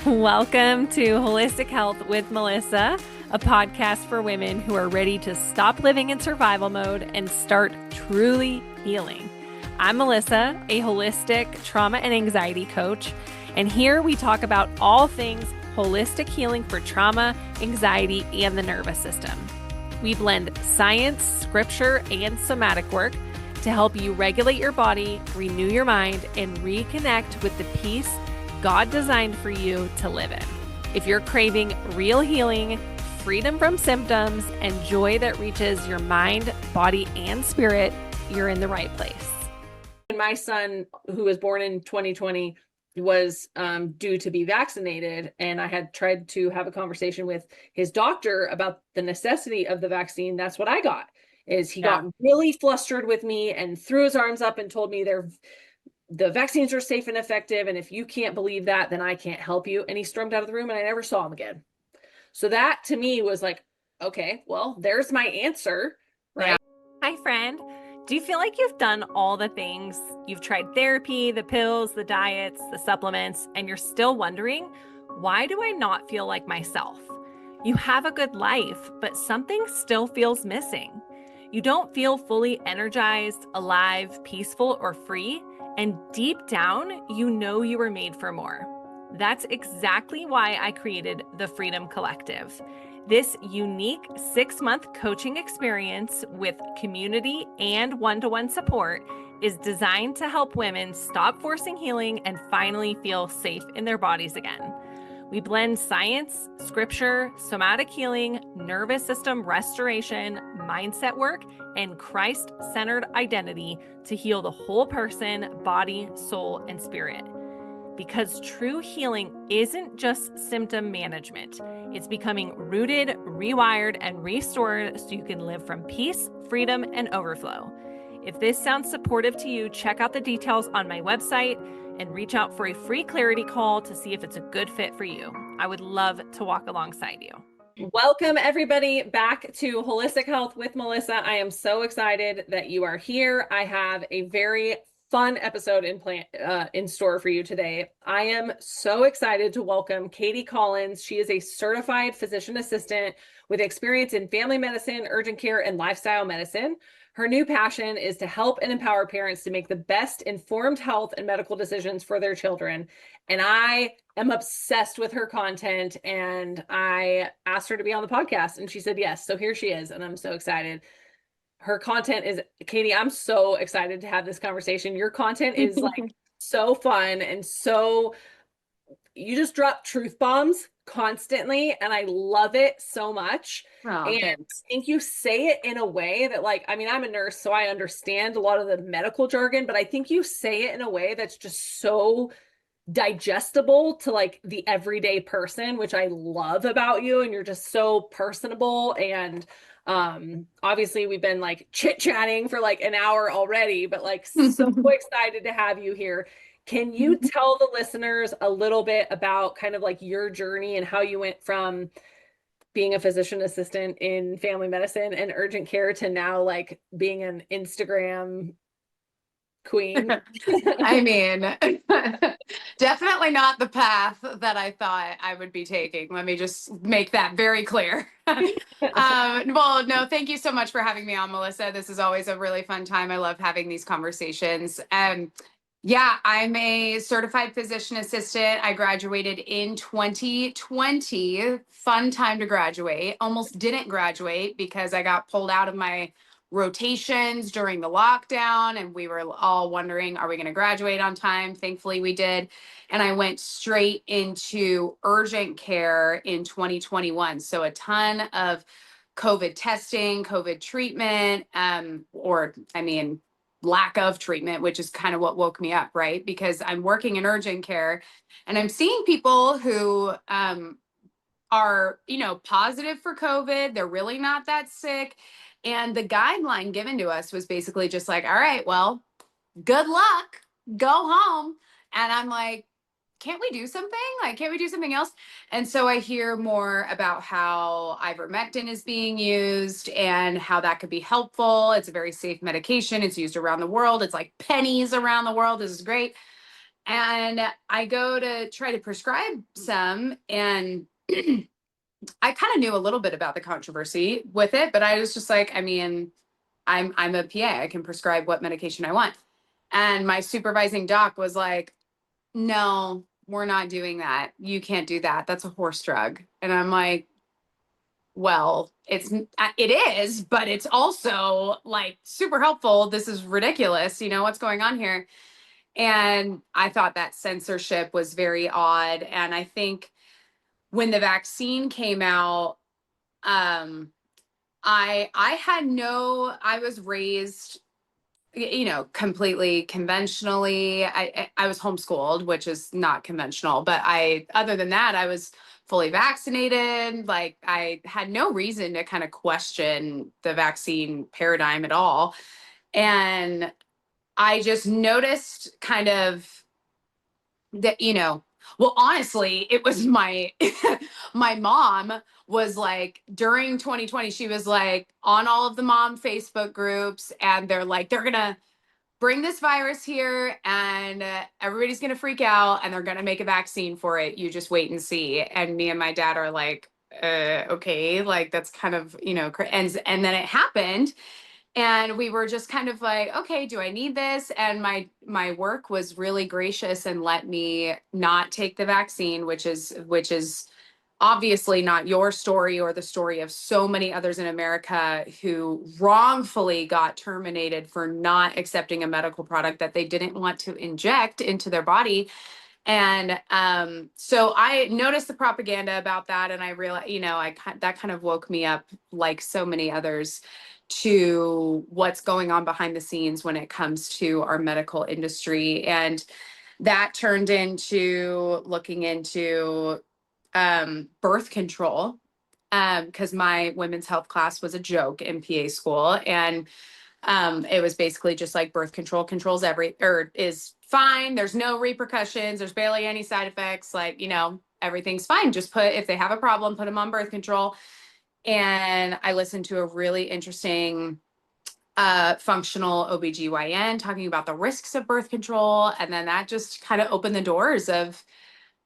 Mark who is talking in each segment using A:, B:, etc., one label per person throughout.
A: Welcome to Holistic Health with Melissa, a podcast for women who are ready to stop living in survival mode and start truly healing. I'm Melissa, a holistic trauma and anxiety coach, and here we talk about all things holistic healing for trauma, anxiety, and the nervous system. We blend science, scripture, and somatic work to help you regulate your body, renew your mind, and reconnect with the peace God designed for you to live in. If you're craving real healing, freedom from symptoms, and joy that reaches your mind, body, and spirit, you're in the right place. My son, who was born in 2020, was due to be vaccinated, and I had tried to have a conversation with his doctor about the necessity of the vaccine. That's what I got, is he got really flustered with me and threw his arms up and told me the vaccines are safe and effective, and if you can't believe that, then I can't help you. And he stormed out of the room, and I never saw him again. So that to me was like, okay, well, there's my answer, right? Hi, friend. Do you feel like you've done all the things? You've tried therapy, the pills, the diets, the supplements, and you're still wondering, why do I not feel like myself? You have a good life, but something still feels missing. You don't feel fully energized, alive, peaceful, or free. And deep down, you know you were made for more. That's exactly why I created the Freedom Collective. This unique 6-month coaching experience with community and one-to-one support is designed to help women stop forcing healing and finally feel safe in their bodies again. We blend science, scripture, somatic healing, nervous system restoration, mindset work, and Christ-centered identity to heal the whole person, body, soul, and spirit. Because true healing isn't just symptom management. It's becoming rooted, rewired, and restored so you can live from peace, freedom, and overflow. If this sounds supportive to you, check out the details on my website and reach out for a free clarity call to see if it's a good fit for you. I would love to walk alongside you. Welcome everybody back to Holistic Health with Melissa. I am so excited that you are here. I have a very fun episode in store for you today. I am so excited to welcome Katie Collins. She is a certified physician assistant with experience in family medicine, urgent care, and lifestyle medicine. Her new passion is to help and empower parents to make the best informed health and medical decisions for their children. And I am obsessed with her content, and I asked her to be on the podcast, and she said yes. So here she is, and I'm so excited. Her content is, Katie, I'm so excited to have this conversation. Your content is like so fun, and so you just drop truth bombs constantly, and I love it so much. And thanks. I think you say it in a way that, like, I mean, I'm a nurse, so I understand a lot of the medical jargon, but I think you say it in a way that's just so digestible to like the everyday person, which I love about you. And you're just so personable. And obviously we've been like chit-chatting for like an hour already, but like so excited to have you here. Can you tell the listeners a little bit about kind of like your journey and how you went from being a physician assistant in family medicine and urgent care to now like being an Instagram queen?
B: I mean, definitely not the path that I thought I would be taking. Let me just make that very clear. Well, no, thank you so much for having me on, Melissa. This is always a really fun time. I love having these conversations. Yeah, I'm a certified physician assistant. I graduated in 2020. Fun time to graduate. Almost didn't graduate because I got pulled out of my rotations during the lockdown, and we were all wondering, are we going to graduate on time? Thankfully we did. And I went straight into urgent care in 2021. So a ton of COVID testing, COVID treatment, lack of treatment, which is kind of what woke me up, right? Because I'm working in urgent care and I'm seeing people who are, positive for COVID. They're really not that sick. And the guideline given to us was basically just like, all right, well, good luck, go home. And I'm like, can't we do something? Like, can't we do something else? And so I hear more about how ivermectin is being used and how that could be helpful. It's a very safe medication. It's used around the world. It's like pennies around the world. This is great. And I go to try to prescribe some, and I kind of knew a little bit about the controversy with it, but I was just like, I mean, I'm a PA. I can prescribe what medication I want. And my supervising doc was like, no, we're not doing that. You can't do that. That's a horse drug. And I'm like, well, it is, but it's also like super helpful. This is ridiculous. What's going on here? And I thought that censorship was very odd. And I think when the vaccine came out, I was raised, completely conventionally. I was homeschooled, which is not conventional, but other than that, I was fully vaccinated. Like, I had no reason to kind of question the vaccine paradigm at all. And I just noticed kind of that, well, honestly, it was my mom was like, during 2020, she was like on all of the mom Facebook groups, and they're gonna bring this virus here, and everybody's gonna freak out, and they're gonna make a vaccine for it. You just wait and see. And me and my dad are like, okay, like that's kind of, and then it happened. And we were just kind of like, okay, do I need this? And my work was really gracious and let me not take the vaccine, which is obviously not your story or the story of so many others in America who wrongfully got terminated for not accepting a medical product that they didn't want to inject into their body. And so I noticed the propaganda about that, and I realized, that kind of woke me up, like so many others, to what's going on behind the scenes when it comes to our medical industry. And that turned into looking into birth control, because my women's health class was a joke in PA school. And it was basically just like birth control controls is fine. There's no repercussions. There's barely any side effects. Like, everything's fine. Just if they have a problem, put them on birth control. And I listened to a really interesting functional OBGYN talking about the risks of birth control. And then that just kind of opened the doors of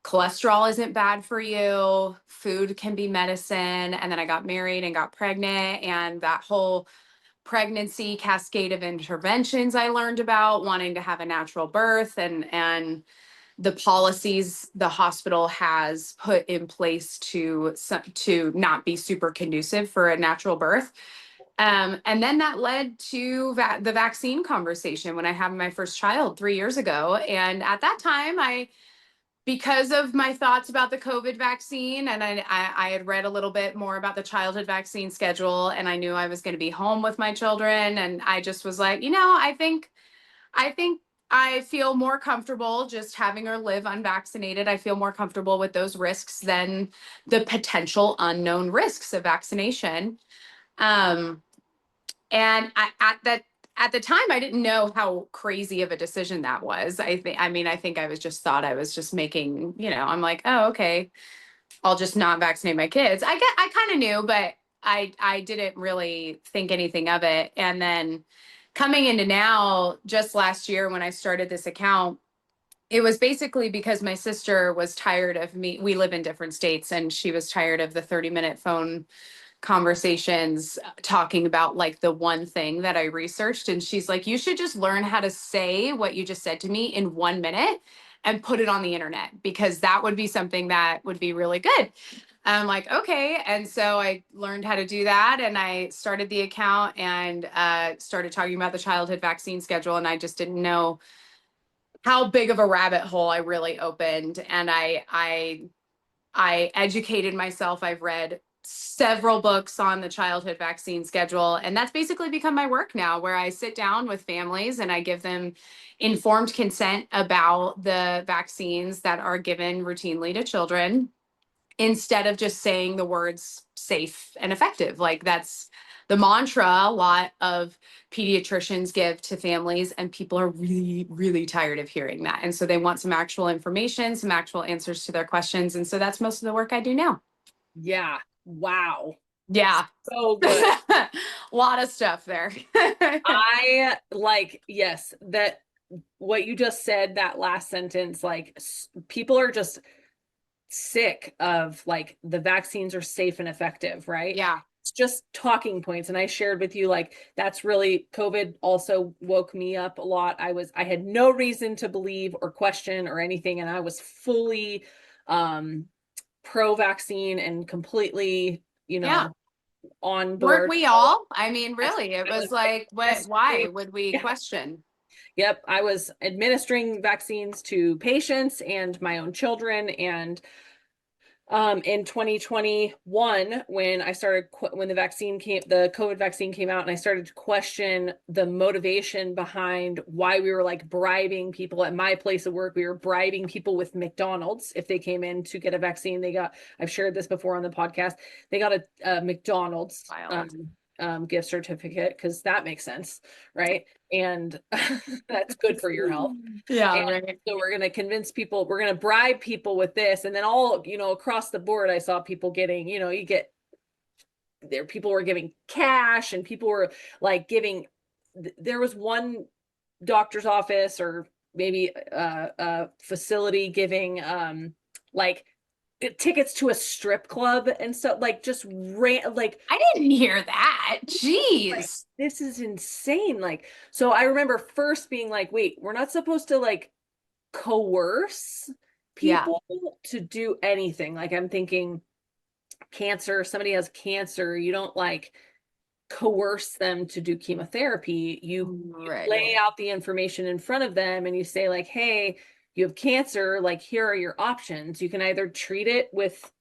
B: cholesterol isn't bad for you. Food can be medicine. And then I got married and got pregnant, and that whole pregnancy cascade of interventions I learned about, wanting to have a natural birth, and the policies the hospital has put in place to not be super conducive for a natural birth. And then that led to the vaccine conversation when I had my first child 3 years ago. And at that time, because of my thoughts about the COVID vaccine, and I had read a little bit more about the childhood vaccine schedule, and I knew I was going to be home with my children. And I just was like, I think I feel more comfortable just having her live unvaccinated. I feel more comfortable with those risks than the potential unknown risks of vaccination. Um, and at the time, I didn't know how crazy of a decision that was. I think I was just thought I was just making, I'm like, oh, okay, I'll just not vaccinate my kids. I kind of knew, but I didn't really think anything of it. And then coming into now, just last year when I started this account, it was basically because my sister was tired of me. We live in different states, and she was tired of the 30-minute phone conversations talking about like the one thing that I researched. And she's like, you should just learn how to say what you just said to me in 1 minute and put it on the internet, because that would be something that would be really good. I'm like, okay. And so I learned how to do that, and I started the account and started talking about the childhood vaccine schedule. And I just didn't know how big of a rabbit hole I really opened. And I educated myself. I've read several books on the childhood vaccine schedule, and that's basically become my work now, where I sit down with families and I give them informed consent about the vaccines that are given routinely to children, instead of just saying the words safe and effective. Like, that's the mantra a lot of pediatricians give to families, and people are really, really tired of hearing that. And so they want some actual information, some actual answers to their questions. And so that's most of the work I do now.
C: Yeah. Wow.
B: Yeah.
C: So good.
B: A lot of stuff there.
C: I like, yes, that what you just said, that last sentence, like people are just sick of like the vaccines are safe and effective, right?
B: Yeah.
C: It's just talking points. And I shared with you, like, that's really, COVID also woke me up a lot. I had no reason to believe or question or anything. And I was fully pro-vaccine and completely,
B: Yeah.
C: on board.
B: Weren't we all? I mean, really, it was like, why would we
C: Yeah.
B: question?
C: Yep. I was administering vaccines to patients and my own children. And in 2021, when the COVID vaccine came out, and I started to question the motivation behind why we were like bribing people at my place of work. We were bribing people with McDonald's if they came in to get a vaccine. I've shared this before on the podcast. They got a McDonald's gift certificate, because that makes sense, right? And that's good for your health.
B: Yeah,
C: and
B: right.
C: So we're going to convince people, we're going to bribe people with this. And then all, across the board, I saw people getting, people were giving cash, and people were like there was one doctor's office, or maybe a facility, giving like tickets to a strip club and stuff, like just like,
B: I didn't hear that. Jeez.
C: like, this is insane. Like, so I remember first being like, wait, we're not supposed to like coerce people to do anything. Like, I'm thinking somebody has cancer, you don't like coerce them to do chemotherapy. You lay out the information in front of them, and you say like, hey, you have cancer, like, here are your options. You can either treat it with,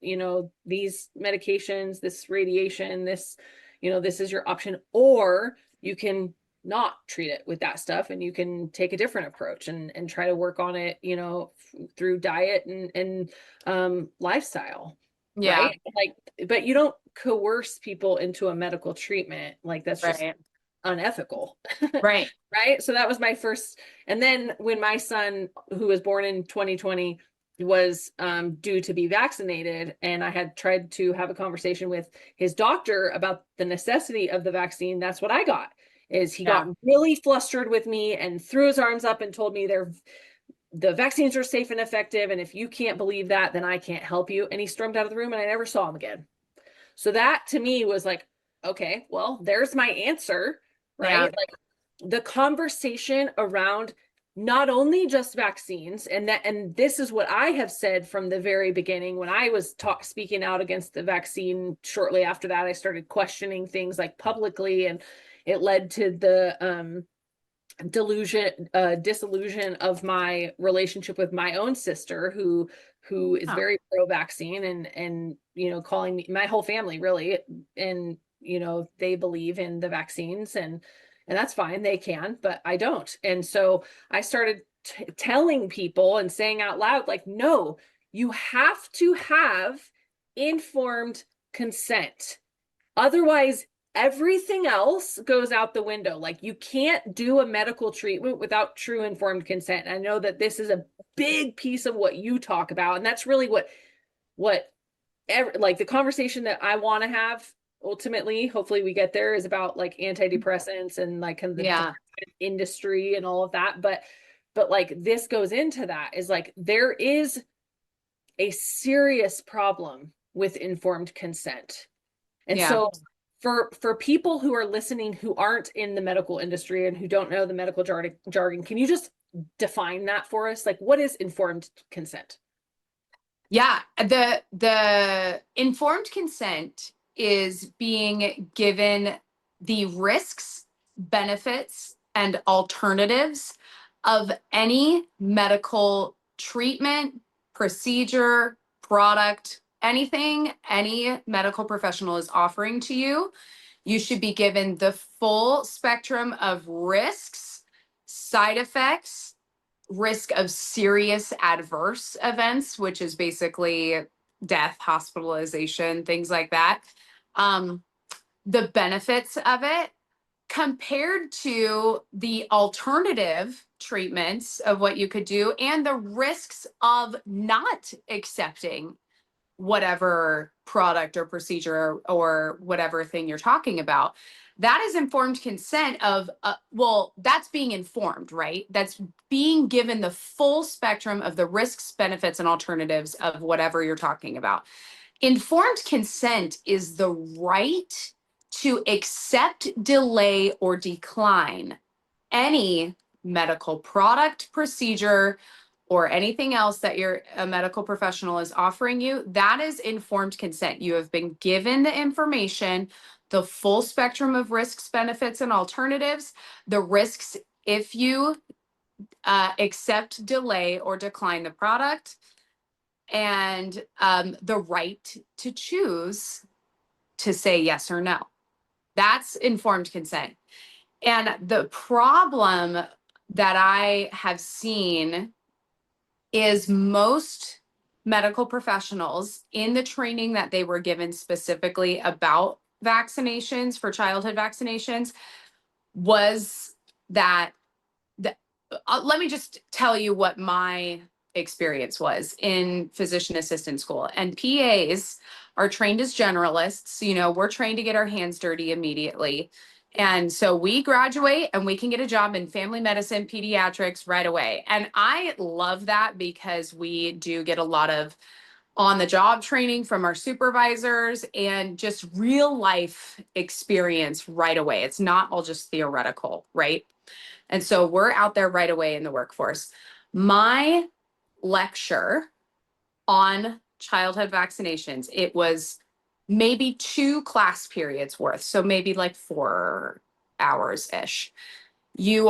C: these medications, this radiation, this is your option, or you can not treat it with that stuff, and you can take a different approach and try to work on it, through diet and lifestyle.
B: Yeah.
C: Right? Like, but you don't coerce people into a medical treatment. Like, that's just unethical.
B: Right.
C: Right. So that was my first. And then when my son, who was born in 2020, was due to be vaccinated, and I had tried to have a conversation with his doctor about the necessity of the vaccine, that's what I got. He got really flustered with me and threw his arms up and told me the vaccines are safe and effective, and if you can't believe that, then I can't help you. And he stormed out of the room, and I never saw him again. So that to me was like, okay, well, there's my answer, right?
B: Yeah.
C: Like, the conversation around not only just vaccines, and this is what I have said from the very beginning. When I was speaking out against the vaccine, shortly after that, I started questioning things like publicly, and it led to the disillusion of my relationship with my own sister, who is very pro-vaccine, and calling me, my whole family really, and they believe in the vaccines, and that's fine, they can, but I don't. And so I started telling people and saying out loud, like, no, you have to have informed consent, otherwise everything else goes out the window. Like, you can't do a medical treatment without true informed consent. And I know that this is a big piece of what you talk about, and that's really what like the conversation that I want to have ultimately, hopefully we get there, is about like antidepressants and like kind of the industry and all of that. But like, this goes into that, is like, there is a serious problem with informed consent. And so for people who are listening, who aren't in the medical industry and who don't know the medical jargon, can you just define that for us? Like, what is informed consent?
B: Yeah, the informed consent is being given the risks, benefits, and alternatives of any medical treatment, procedure, product, anything any medical professional is offering to you. You should be given the full spectrum of risks, side effects, risk of serious adverse events, which is basically death, hospitalization, things like that. The benefits of it compared to the alternative treatments of what you could do, and the risks of not accepting whatever product or procedure or whatever thing you're talking about. That is informed consent of, well, that's being informed, right? That's being given the full spectrum of the risks, benefits, and alternatives of whatever you're talking about. Informed consent is the right to accept, delay, or decline any medical product, procedure, or anything else that a medical professional is offering you. That is informed consent. You have been given the information, the full spectrum of risks, benefits, and alternatives. The risks if you accept, delay, or decline the product, and the right to choose to say yes or no. That's informed consent. And the problem that I have seen is most medical professionals in the training that they were given specifically about vaccinations for childhood vaccinations was that let me just tell you what my experience was in physician assistant school. And PAs are trained as generalists. You know, we're trained to get our hands dirty immediately. And so we graduate and we can get a job in family medicine, pediatrics right away. And I love that because we do get a lot of on the job training from our supervisors and just real life experience right away. It's not all just theoretical, right? And so we're out there right away in the workforce. My lecture on childhood vaccinations, it was maybe 2 class periods worth. So maybe like 4 hours-ish. You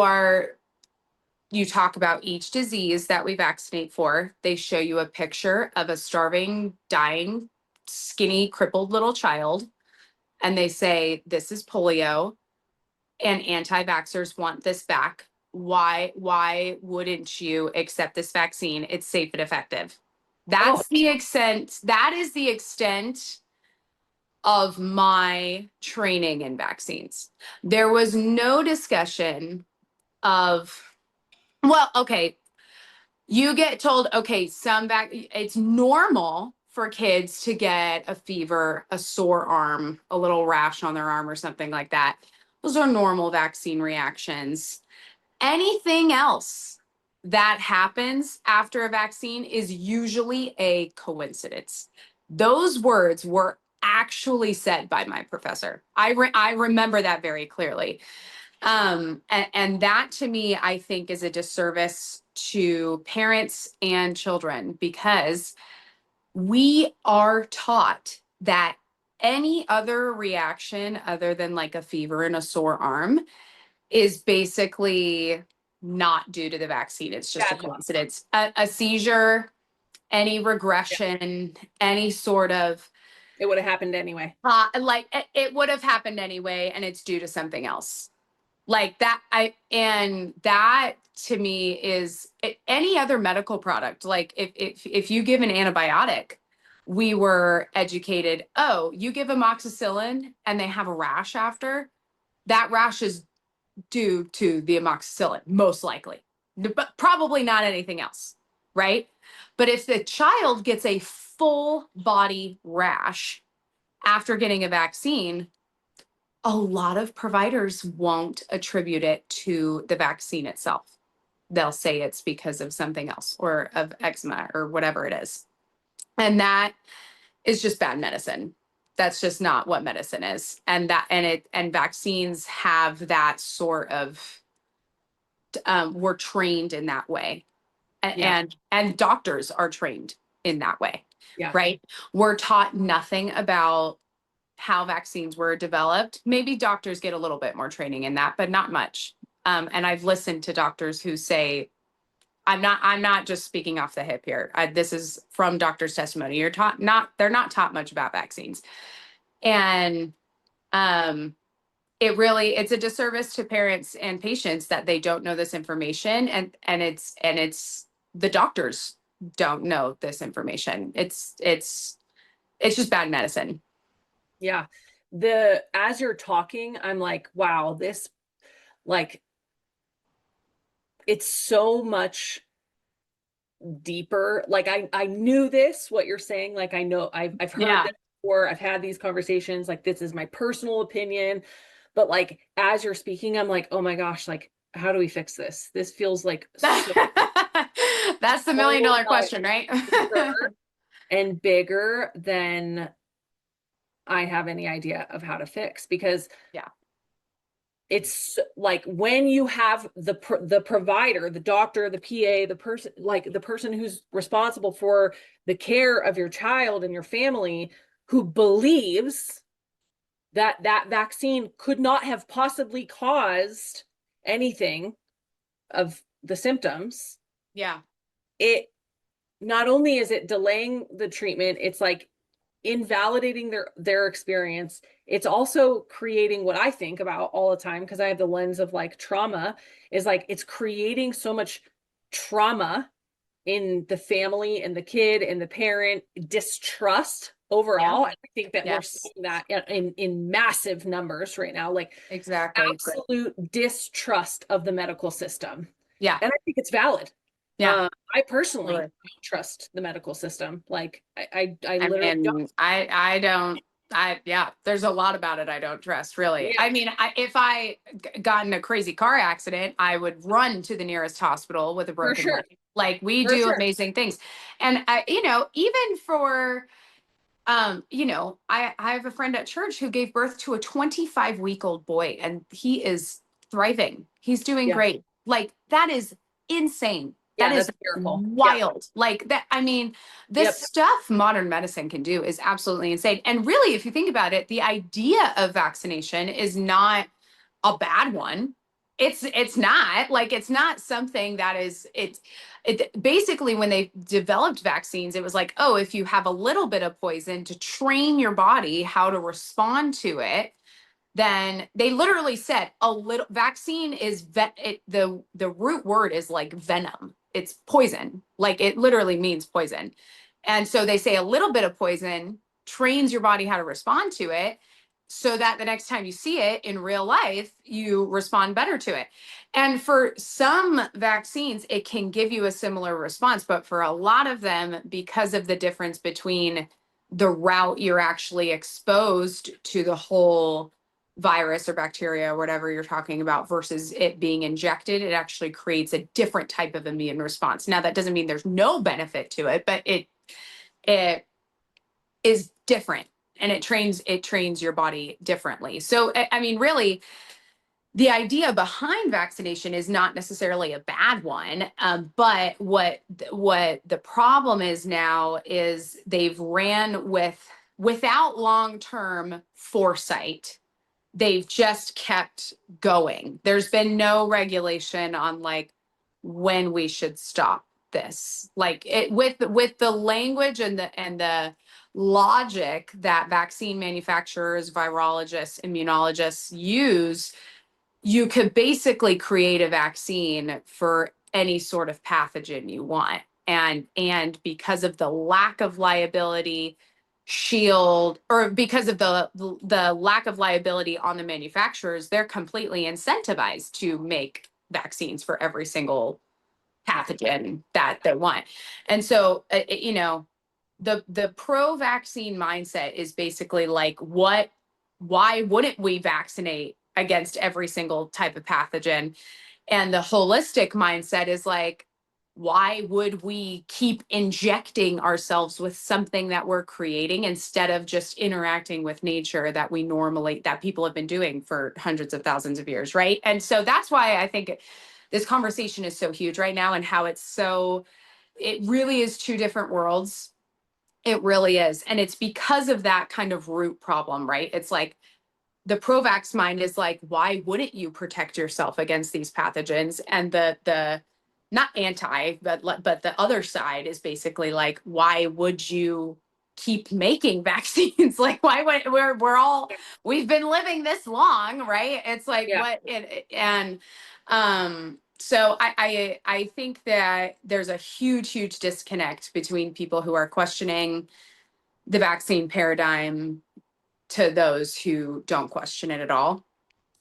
B: talk about each disease that we vaccinate for. They show you a picture of a starving, dying, skinny, crippled little child. And they say, this is polio and anti-vaxxers want this back. Why wouldn't you accept this vaccine? It's safe and effective. That's the extent, that is the extent of my training in vaccines. There was no discussion of, well, okay, you get told, okay, it's normal for kids to get a fever, a sore arm, a little rash on their arm or something like that. Those are normal vaccine reactions. Anything else that happens after a vaccine is usually a coincidence. Those words were actually said by my professor. I remember that very clearly. And that to me, I think is a disservice to parents and children because we are taught that any other reaction other than like a fever and a sore arm is basically not due to the vaccine. It's just a coincidence. A seizure, any regression, any sort of
C: It would have happened anyway.
B: It would have happened anyway, and it's due to something else. Like that, that to me is any other medical product. Like if you give an antibiotic, we were educated, oh, you give amoxicillin and they have a rash after, that rash is due to the amoxicillin, most likely, but probably not anything else, right? But if the child gets a full body rash after getting a vaccine, a lot of providers won't attribute it to the vaccine itself. They'll say it's because of something else or of eczema or whatever it is. And that is just bad medicine. That's just not what medicine is. And vaccines have that sort of, we're trained in that way. And doctors are trained in that way, right? We're taught nothing about how vaccines were developed. Maybe doctors get a little bit more training in that, but not much. And I've listened to doctors who say, I'm not just speaking off the hip here. This is from doctor's testimony. They're not taught much about vaccines. And it's a disservice to parents and patients that they don't know this information, and it's the doctors don't know this information. It's just bad medicine.
C: Yeah. As you're talking, I'm like, wow, this, like, it's so much deeper. Like I knew this, what you're saying. Like I know I've heard
B: Yeah.
C: this before. I've had these conversations. Like this is my personal opinion. But like as you're speaking, I'm like, oh my gosh, like how do we fix this? This feels like so
B: That's the $1 million question, right?
C: bigger and bigger than I have any idea of how to fix, because
B: Yeah.
C: it's like when you have the provider, the doctor, the PA, the person, like the person who's responsible for the care of your child and your family, who believes that that vaccine could not have possibly caused anything of the symptoms.
B: Yeah.
C: It not only is it delaying the treatment, it's like invalidating their experience. It's also creating what I think about all the time, because I have the lens of like trauma, is like it's creating so much trauma in the family and the kid and the parent, distrust overall.
B: Yeah.
C: I think that we're
B: Yes.
C: seeing that in massive numbers right now, like
B: Exactly.
C: absolute distrust of the medical system.
B: Yeah.
C: And I think it's valid.
B: Yeah.
C: I personally
B: Totally.
C: don't trust the medical system. Like I
B: I
C: literally don't.
B: mean, yeah, there's a lot about it I don't trust, really.
C: Yeah.
B: I mean, if I got in a crazy car accident, I would run to the nearest hospital with a broken
C: sure.
B: leg. Like we
C: For
B: do
C: sure.
B: amazing things. And even for I have a friend at church who gave birth to a 25-week-old boy, and he is thriving. He's doing
C: Yeah.
B: great. Like that is insane.
C: Yeah,
B: That is
C: that's a miracle.
B: wild. Like that, I mean, the
C: Yep.
B: stuff modern medicine can do is absolutely insane. And really, if you think about it, the idea of vaccination is not a bad one. It's not like it's not something that is it basically when they developed vaccines, it was like, oh, if you have a little bit of poison to train your body how to respond to it, then they literally said a little vaccine is the root word is like venom. It's poison. Like it literally means poison. And so they say a little bit of poison trains your body how to respond to it, so that the next time you see it in real life, you respond better to it. And for some vaccines, it can give you a similar response. But for a lot of them, because of the difference between the route you're actually exposed to the whole virus or bacteria or whatever you're talking about versus it being injected, it actually creates a different type of immune response. Now, that doesn't mean there's no benefit to it, but it is different, and it trains your body differently. So I mean, really, the idea behind vaccination is not necessarily a bad one, but what the problem is now is they've ran without long-term foresight. They've just kept going. There's been no regulation on like when we should stop this. Like it with the language and the logic that vaccine manufacturers, virologists, immunologists use, you could basically create a vaccine for any sort of pathogen you want. And because of the lack of liability shield, or because of the lack of liability on the manufacturers, they're completely incentivized to make vaccines for every single pathogen that they want. And so the pro vaccine mindset is basically like, why wouldn't we vaccinate against every single type of pathogen? And the holistic mindset is like, why would we keep injecting ourselves with something that we're creating instead of just interacting with nature that people have been doing for hundreds of thousands of years, right? And so that's why I think this conversation is so huge right now, and how it really is two different worlds. It really is. And it's because of that kind of root problem, right? It's like the pro-vax mind is like, why wouldn't you protect yourself against these pathogens? And the not anti, but the other side is basically like, why would you keep making vaccines? Like, why would we've been living this long, right? It's like,
C: Yeah.
B: So I think that there's a huge disconnect between people who are questioning the vaccine paradigm to those who don't question it at all.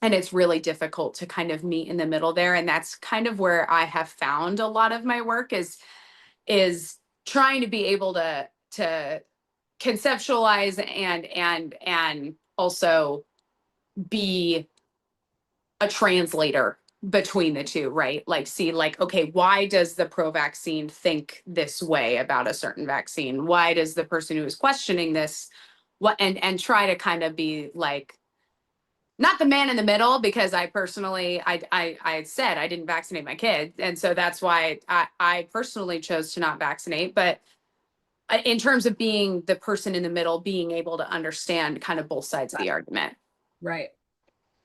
B: And it's really difficult to kind of meet in the middle there. And that's kind of where I have found a lot of my work is is trying to be able to conceptualize and also be a translator between the two, right? Like, see, like, okay, why does the pro-vaccine think this way about a certain vaccine? Why does the person who is questioning this, what, and try to kind of be like, not the man in the middle, because I personally, I had said I didn't vaccinate my kid, and so that's why I personally chose to not vaccinate. But in terms of being the person in the middle, being able to understand kind of both sides of the argument.
C: Right.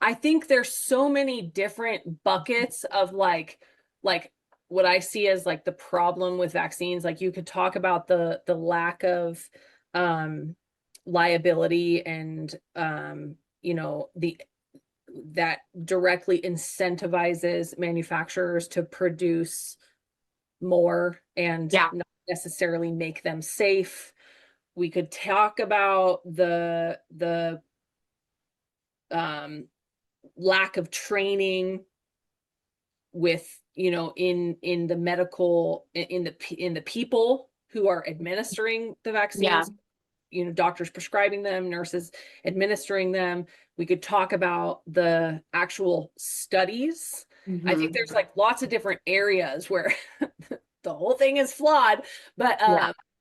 C: I think there's so many different buckets of like what I see as like the problem with vaccines. Like you could talk about the lack of liability and you know, that directly incentivizes manufacturers to produce more and
B: Yeah.
C: not necessarily make them safe. We could talk about the lack of training with, you know, in the medical, in the people who are administering the vaccines, you know, doctors prescribing them, nurses administering them. We could talk about the actual studies. I think there's like lots of different areas where the whole thing is flawed, but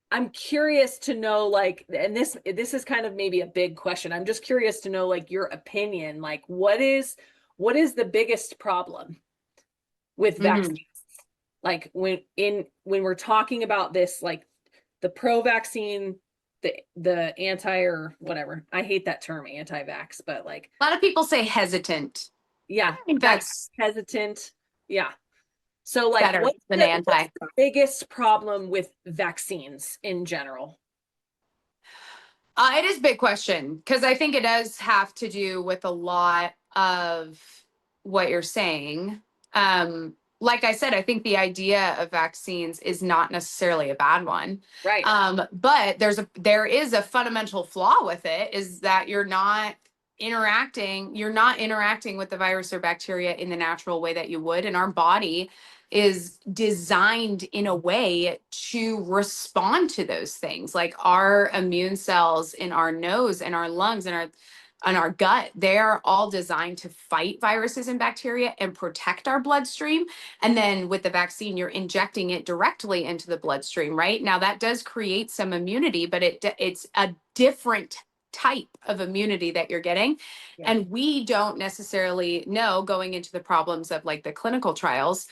C: I'm curious to know, like, and this is kind of maybe a big question. I'm just curious to know, like, your opinion, like, what is the biggest problem with vaccines? Like when we're talking about this, like the pro-vaccine, the anti or whatever. I hate that term, anti-vax, but like
B: A lot of people say hesitant.
C: yeah,
B: I think that's
C: hesitant. Yeah. So like
B: better than anti.
C: what's the biggest problem with vaccines in general?
B: It is a big question, because I think it does have to do with a lot of what you're saying. Like I said, I think the idea of vaccines is not necessarily a bad one.
C: Right.
B: But there is a fundamental flaw with it, is that you're not interacting with the virus or bacteria in the natural way that you would. And our body is designed in a way to respond to those things. Like our immune cells in our nose and our lungs and our gut, they're all designed to fight viruses and bacteria and protect our bloodstream. And then with the vaccine, you're injecting it directly into the bloodstream, right? Now that does create some immunity, but it's a different type of immunity that you're getting. Yeah. And we don't necessarily know, going into the problems of like the clinical trials,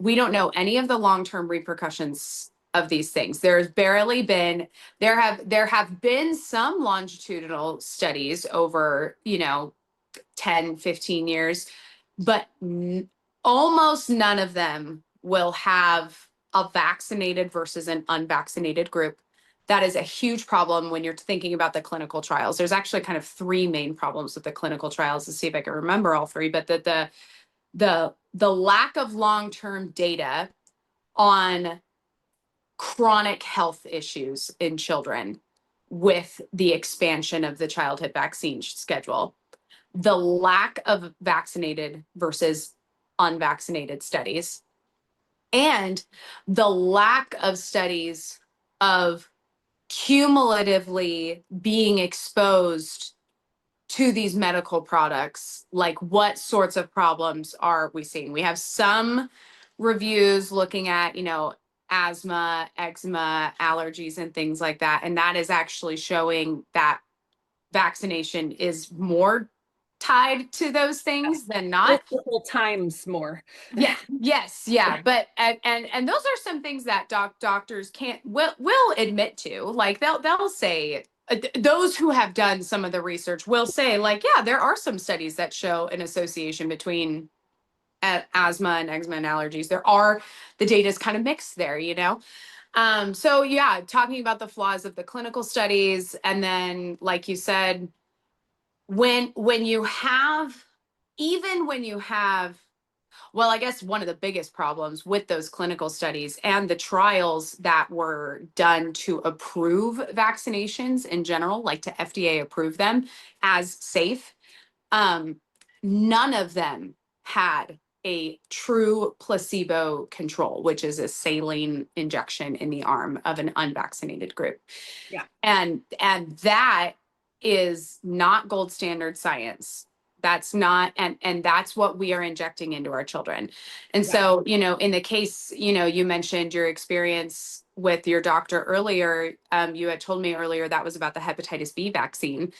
B: we don't know any of the long-term repercussions of these things. There have been some longitudinal studies over, 10, 15 years, but almost none of them will have a vaccinated versus an unvaccinated group. That is a huge problem when you're thinking about the clinical trials. There's actually kind of three main problems with the clinical trials. Let's see if I can remember all three, but the lack of long-term data on chronic health issues in children with the expansion of the childhood vaccine schedule, the lack of vaccinated versus unvaccinated studies, and the lack of studies of cumulatively being exposed to these medical products. Like, what sorts of problems are we seeing? We have some reviews looking at, asthma, eczema, allergies, and things like that. And that is actually showing that vaccination is more tied to those things than not.
C: Multiple times more.
B: Yeah. Yes. Yeah. But and those are some things that doctors will admit to. Like they'll say, those who have done some of the research will say, like, yeah, there are some studies that show an association between asthma and eczema and allergies. The data is kind of mixed there, so yeah, talking about the flaws of the clinical studies, and then, like you said, when you have well, I guess one of the biggest problems with those clinical studies and the trials that were done to approve vaccinations in general, like to FDA approve them as safe, none of them had a true placebo control, which is a saline injection in the arm of an unvaccinated group.
C: Yeah.
B: And that is not gold standard science. That's not, and that's what we are injecting into our children. And so, in the case, you mentioned your experience with your doctor earlier. You had told me earlier that was about the hepatitis B vaccine.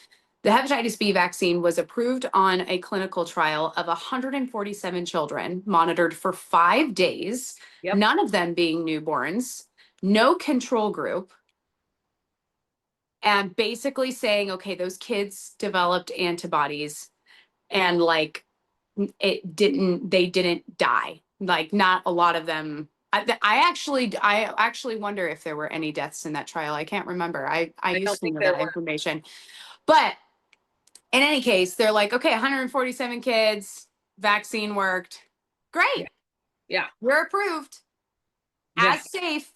B: The hepatitis B vaccine was approved on a clinical trial of 147 children monitored for 5 days, none of them being newborns, no control group, and basically saying, okay, those kids developed antibodies and like they didn't die. Like not a lot of them. I actually wonder if there were any deaths in that trial. I can't remember. I used to know that information. But in any case, they're like, okay, 147 kids, vaccine worked. Great.
C: Yeah.
B: We're approved as safe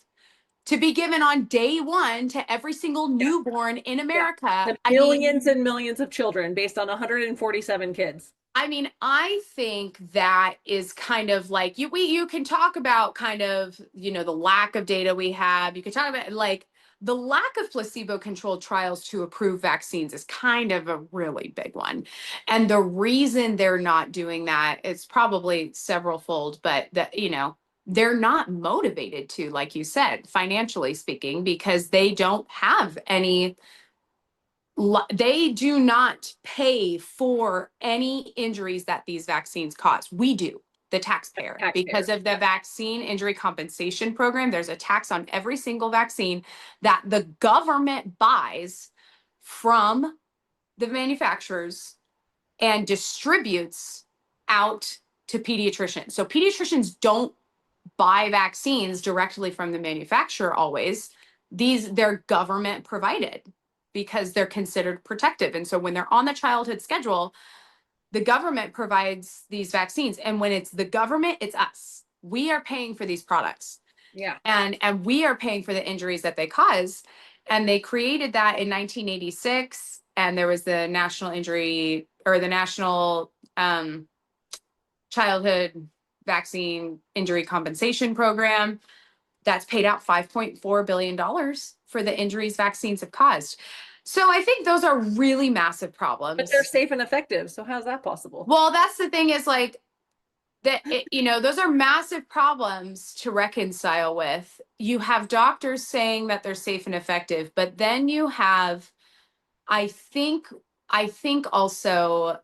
B: to be given on day one to every single newborn in America.
C: Millions and millions of children based on 147 kids.
B: I mean, I think that is kind of like you can talk about kind of, the lack of data we have. You can talk about like the lack of placebo-controlled trials to approve vaccines is kind of a really big one. And the reason they're not doing that is probably several-fold, but they're not motivated to, like you said, financially speaking, because they don't have any. They do not pay for any injuries that these vaccines cause. We do, the taxpayer, because of the vaccine injury compensation program. There's a tax on every single vaccine that the government buys from the manufacturers and distributes out to pediatricians. So pediatricians don't buy vaccines directly from the manufacturer always. They're government provided because they're considered protective. And so when they're on the childhood schedule, the government provides these vaccines. And when it's the government, it's us. We are paying for these products.
C: Yeah.
B: And we are paying for the injuries that they cause. And they created that in 1986. And there was the National Childhood Vaccine Injury Compensation Program that's paid out $5.4 billion for the injuries vaccines have caused. So I think those are really massive problems.
C: But they're safe and effective. So how's that possible?
B: Well, that's the thing is like that, those are massive problems to reconcile with. You have doctors saying that they're safe and effective, but then you have, I think also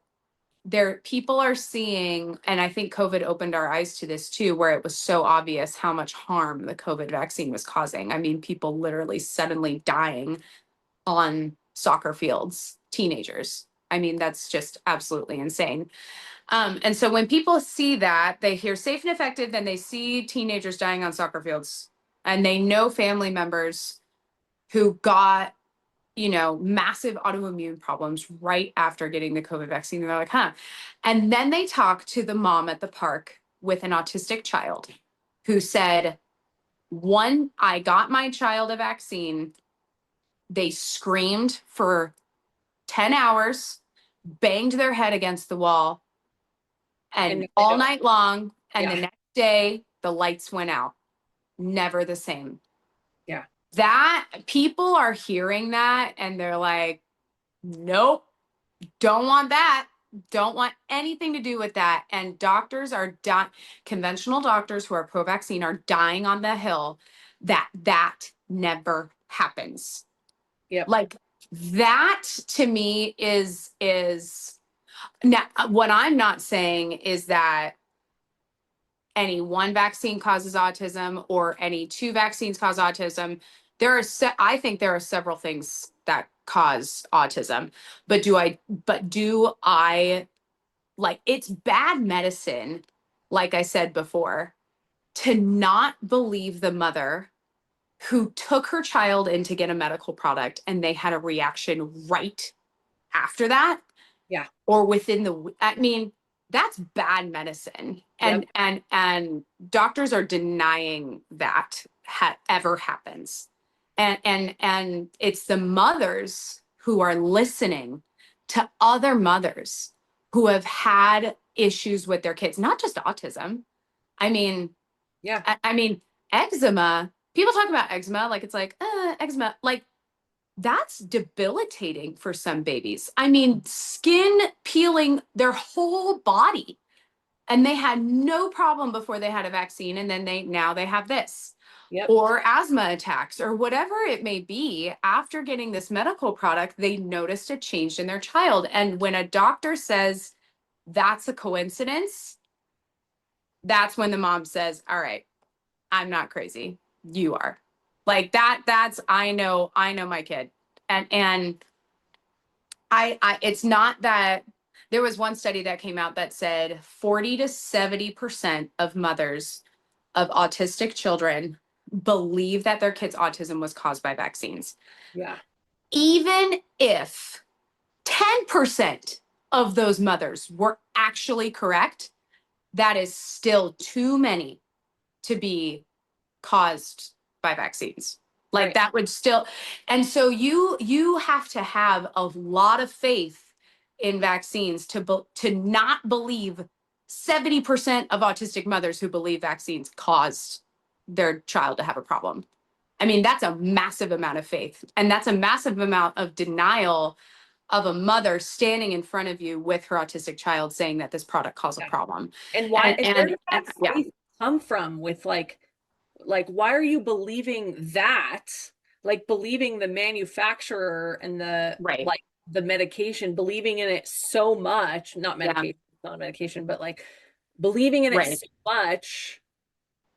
B: people are seeing, and I think COVID opened our eyes to this too, where it was so obvious how much harm the COVID vaccine was causing. I mean, people literally suddenly dying on soccer fields, teenagers. I mean, that's just absolutely insane. And so when people see that, they hear safe and effective, then they see teenagers dying on soccer fields, and they know family members who got massive autoimmune problems right after getting the COVID vaccine. And they're like, huh. And then they talk to the mom at the park with an autistic child who said, I got my child a vaccine. They screamed for 10 hours, banged their head against the wall, and all night long. And the next day, the lights went out. Never the same.
C: Yeah.
B: That people are hearing that and they're like, nope, don't want that. Don't want anything to do with that. And doctors are conventional doctors who are pro-vaccine are dying on the hill that never happens.
C: Yeah.
B: Like that to me is now what I'm not saying is that any one vaccine causes autism or any two vaccines cause autism. I think there are several things that cause autism, but do I like, it's bad medicine, like I said before, to not believe the mother who took her child in to get a medical product and they had a reaction right after that.
C: Yeah.
B: Or I mean, that's bad medicine. And doctors are denying that ever happens. And it's the mothers who are listening to other mothers who have had issues with their kids, not just autism. I mean,
C: Yeah.
B: I mean, eczema, people talk about eczema, like it's like, eczema, like that's debilitating for some babies. I mean, skin peeling their whole body. And they had no problem before they had a vaccine. And then now they have this.
C: Yep.
B: Or asthma attacks or whatever it may be. After getting this medical product, they noticed a change in their child. And when a doctor says that's a coincidence, that's when the mom says, all right, I'm not crazy. You are. Like that's I know my kid. And I it's not that. There was one study that came out that said 40 to 70% of mothers of autistic children believe that their kids' autism was caused by vaccines.
C: Yeah.
B: Even if 10% of those mothers were actually correct, that is still too many to be caused by vaccines. Like
C: Right.
B: that would still, and so you have to have a lot of faith in vaccines to not believe 70% of autistic mothers who believe vaccines caused their child to have a problem. I mean, that's a massive amount of faith, and that's a massive amount of denial of a mother standing in front of you with her autistic child saying that this product caused a problem.
C: And why, and where does
B: And
C: that
B: yeah,
C: faith come from with like, why are you believing that? Like believing the manufacturer and the,
B: right.
C: like the medication, believing in it so much, not
B: Yeah.
C: medication, not medication, but like believing in it
B: Right.
C: so much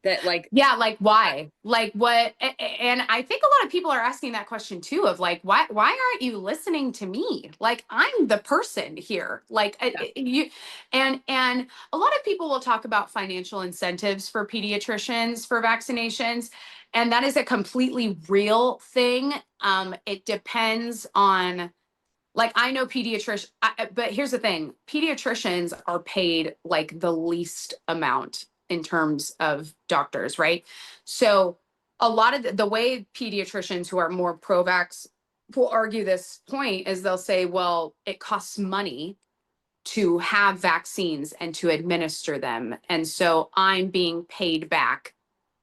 C: that like,
B: Yeah, like why? Like what? And I think a lot of people are asking that question too of like, why aren't you listening to me? Like I'm the person here. Like
C: Yeah.
B: you and a lot of people will talk about financial incentives for pediatricians for vaccinations, and that is a completely real thing. It depends on, like, I know but here's the thing, pediatricians are paid like the least amount in terms of doctors, right? So a lot of the way pediatricians who are more pro-vax will argue this point is they'll say, well, it costs money to have vaccines and to administer them. And so I'm being paid back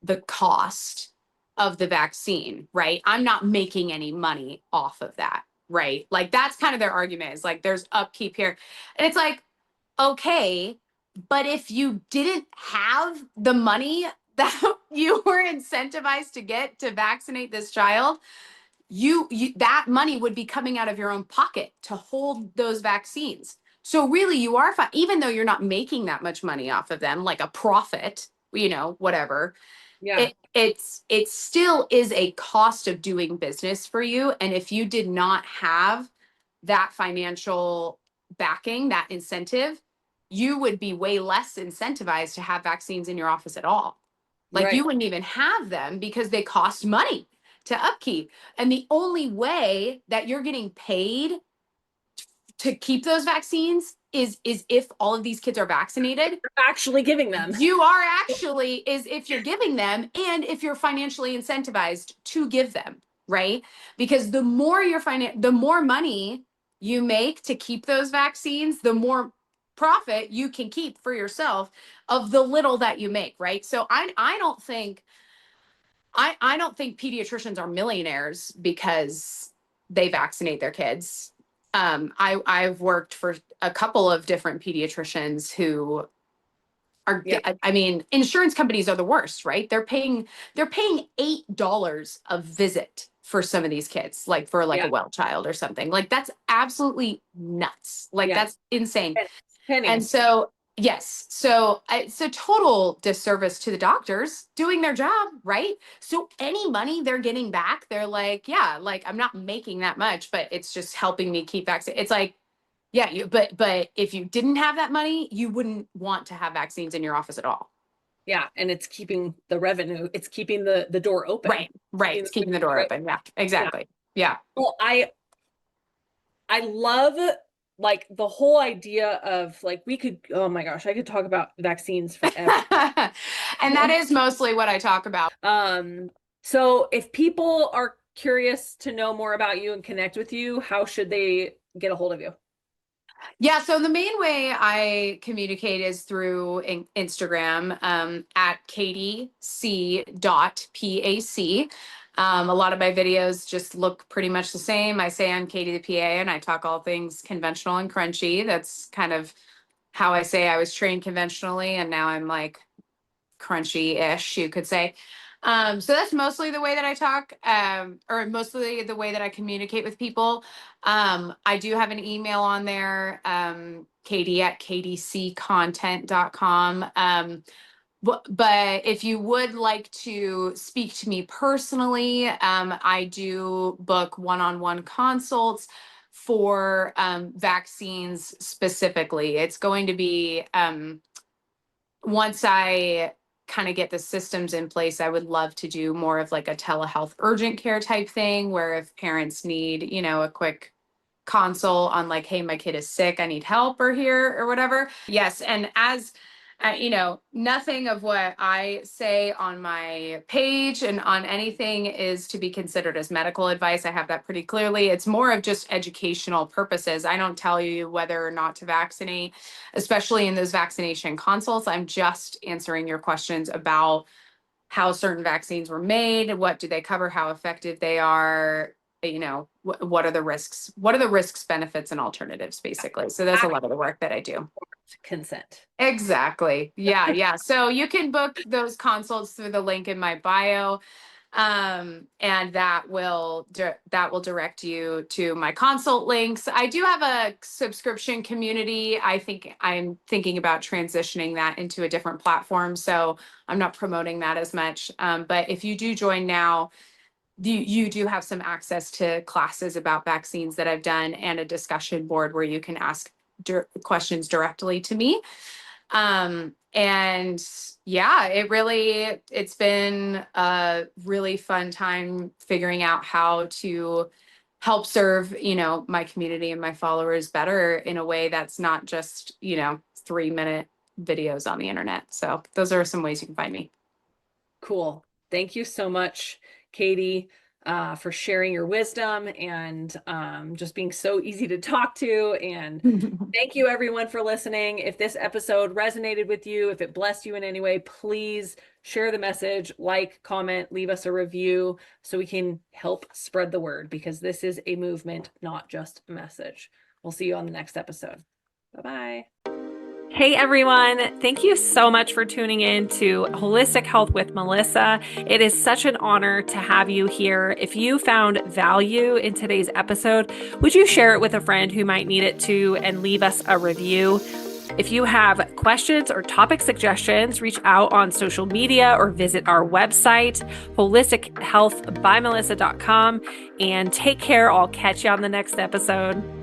B: the cost of the vaccine, right? I'm not making any money off of that, right? Like that's kind of their argument is like there's upkeep here. And it's like, okay, but if you didn't have the money that you were incentivized to get to vaccinate this child, you that money would be coming out of your own pocket to hold those vaccines. So really you are fine, even though you're not making that much money off of them, like a profit, whatever.
C: yeah,
B: It still is a cost of doing business for you. And if you did not have that financial backing, that incentive, you would be way less incentivized to have vaccines in your office at all. Like
C: right.
B: you wouldn't even have them because they cost money to upkeep. And the only way that you're getting paid to keep those vaccines is if all of these kids are vaccinated.
C: You're actually giving them.
B: You are actually, is if you're giving them and if you're financially incentivized to give them, right? Because the more the more money you make to keep those vaccines, the more profit you can keep for yourself of the little that you make, right? So I don't think pediatricians are millionaires because they vaccinate their kids. I've worked for a couple of different pediatricians who are,
C: Yeah.
B: I mean, insurance companies are the worst, right? They're paying $8 a visit for some of these kids, like for like
C: Yeah.
B: a well child or something. Like that's absolutely nuts. Like
C: Yeah.
B: that's insane.
C: Pennies.
B: And so, yes, so it's a total disservice to the doctors doing their job, right? So any money they're getting back, they're like, yeah, like I'm not making that much, but it's just helping me keep vaccine. It's like, yeah, but if you didn't have that money, you wouldn't want to have vaccines in your office at all.
C: Yeah, and it's keeping the revenue, it's keeping the door open.
B: Right. It's keeping the door open. Yeah, exactly. Yeah.
C: Well, I love like the whole idea of like we could, oh my gosh, I could talk about vaccines forever.
B: And that is mostly what I talk about.
C: So if people are curious to know more about you and connect with you, how should they get a hold of you?
B: Yeah, so the main way I communicate is through Instagram at katieC.pac. A lot of my videos just look pretty much the same. I say I'm Katie the PA and I talk all things conventional and crunchy. That's kind of how I say I was trained conventionally and now I'm like crunchy-ish, you could say. So that's mostly the way that I talk, or mostly the way that I communicate with people. I do have an email on there, Katie at kdccontent.com. But if you would like to speak to me personally, I do book one-on-one consults for vaccines specifically. It's going to be once I kind of get the systems in place, I would love to do more of like a telehealth urgent care type thing where if parents need, a quick consult on like, hey, my kid is sick, I need help or here or whatever. Yes. And as nothing of what I say on my page and on anything is to be considered as medical advice. I have that pretty clearly. It's more of just educational purposes. I don't tell you whether or not to vaccinate, especially in those vaccination consults. I'm just answering your questions about how certain vaccines were made, what do they cover, how effective they are, what are the risks, benefits, and alternatives, basically. So that's a lot of the work that I do.
C: Consent.
B: Exactly. Yeah. So you can book those consults through the link in my bio. And that will direct you to my consult links. I do have a subscription community. I think I'm thinking about transitioning that into a different platform. So I'm not promoting that as much. But if you do join now, you do have some access to classes about vaccines that I've done and a discussion board where you can ask questions directly to me. And yeah, it's been a really fun time figuring out how to help serve, my community and my followers better in a way that's not just, 3-minute videos on the internet. So those are some ways you can find me.
C: Cool. Thank you so much, Katie, for sharing your wisdom and just being so easy to talk to. And thank you, everyone, for listening. If this episode resonated with you, if it blessed you in any way, please share the message, like, comment, leave us a review so we can help spread the word, because this is a movement, not just a message. We'll see you on the next episode. Bye-bye.
A: Hey everyone, thank you so much for tuning in to Holistic Health with Melissa. It is such an honor to have you here. If you found value in today's episode, would you share it with a friend who might need it too and leave us a review? If you have questions or topic suggestions, reach out on social media or visit our website, holistichealthbymelissa.com, and take care. I'll catch you on the next episode.